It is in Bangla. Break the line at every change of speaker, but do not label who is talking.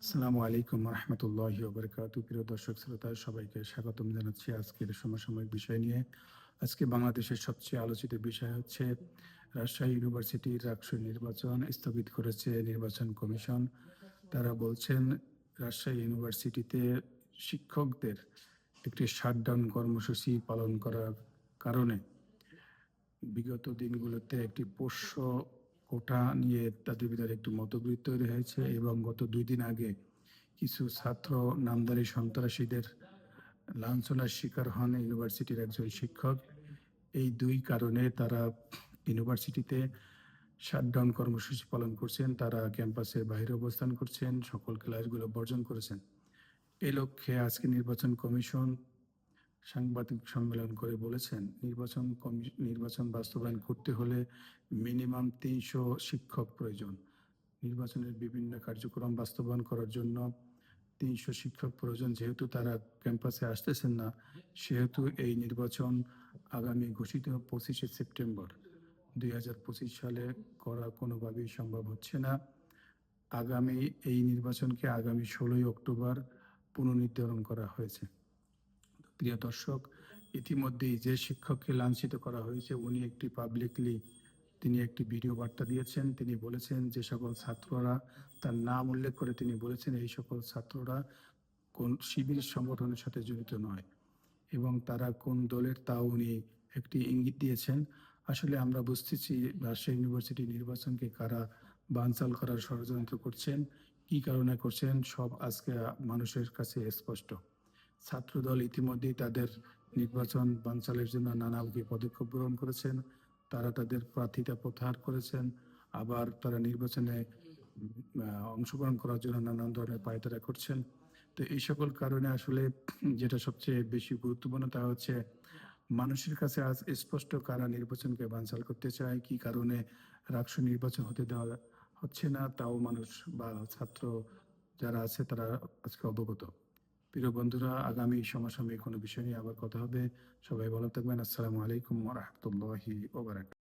আসসালামু আলাইকুম রহমতুল্লাহি ওবরকাতু। প্রিয় দর্শক শ্রোতা সবাইকে স্বাগতম জানাচ্ছি আজকের সমসাময়িক বিষয় নিয়ে। আজকে বাংলাদেশের সবচেয়ে আলোচিত বিষয় হচ্ছে রাজশাহী ইউনিভার্সিটির রাকসু নির্বাচন স্থগিত করেছে নির্বাচন কমিশন। তারা বলছেন রাজশাহী ইউনিভার্সিটিতে শিক্ষকদের একটি শাটডাউন কর্মসূচি পালন করার কারণে বিগত দিনগুলোতে একটি পোষ্য কোটা নিয়ে তাদের ভিতরে একটি মতবিরোধ তৈরি হয়েছে এবং গত ২ দিন আগে কিছু ছাত্র নামধারী সন্ত্রাসীদের লাঞ্ছনার শিকার হন ইউনিভার্সিটির একজন শিক্ষক। এই ২ কারণে তারা ইউনিভার্সিটিতে শাটডাউন কর্মসূচি পালন করছেন। তারা ক্যাম্পাসের বাইরে অবস্থান করছেন, সকল ক্লাসগুলো বর্জন করেছেন। এ লক্ষ্যে আজকে নির্বাচন কমিশন সাংবাদিক সম্মেলন করে বলেছেন, নির্বাচন বাস্তবায়ন করতে হলে মিনিমাম ৩০০ শিক্ষক প্রয়োজন। নির্বাচনের বিভিন্ন কার্যক্রম বাস্তবায়ন করার জন্য ৩০০ শিক্ষক প্রয়োজন। যেহেতু তারা ক্যাম্পাসে আসতেছেন না, সেহেতু এই নির্বাচন আগামী ঘোষিত ২৫শে সেপ্টেম্বর ২০২৫ সালে করা কোনোভাবেই সম্ভব হচ্ছে না। এই নির্বাচনকে আগামী ১৬ই অক্টোবর পুনর্নির্ধারণ করা হয়েছে। প্রিয় দর্শক, ইতিমধ্যেই যে শিক্ষককে লাঞ্ছিত করা হয়েছে তিনি একটি ভিডিও বার্তা দিয়েছেন। তিনি বলেছেন যে সকল ছাত্ররা, তার নাম উল্লেখ করে তিনি বলেছেন এই সকল ছাত্ররা কোন শিবির সংগঠনের সাথে জড়িত নয় এবং তারা কোন দলের তাও উনি একটি ইঙ্গিত দিয়েছেন। আসলে আমরা বুঝতেছি রাজশাহী ইউনিভার্সিটি নির্বাচনকে কারা বানচাল করার ষড়যন্ত্র করছেন, কি কারণে করছেন সব আজকে মানুষের কাছে স্পষ্ট। ছাত্রদল ইতিমধ্যেই তাদের নির্বাচন বানচালের জন্য নানামুখী পদক্ষেপ গ্রহণ করেছেন। তারা তাদের প্রার্থিতা প্রত্যাহার করেছেন। আবার তারা নির্বাচনে অংশগ্রহণ করার জন্য নানান ধরনের পায়তারা করছেন। তো এই সকল কারণে আসলে যেটা সবচেয়ে বেশি গুরুত্বপূর্ণ তা হচ্ছে মানুষের কাছে আজ স্পষ্ট কারা নির্বাচনকে বানচাল করতে চায়, কি কারণে রাকসু নির্বাচন হতে দেওয়া হচ্ছে না, তাও মানুষ বা ছাত্র যারা আছে তারা আজকে অবগত। প্রিয় বন্ধুরা, আগামী সমসাময়িক কোনো বিষয় নিয়ে আবার কথা হবে। সবাই ভালো থাকবেন। আসসালামু আলাইকুম ওয়া রাহমাতুল্লাহি ওয়া বারাকাতুহু।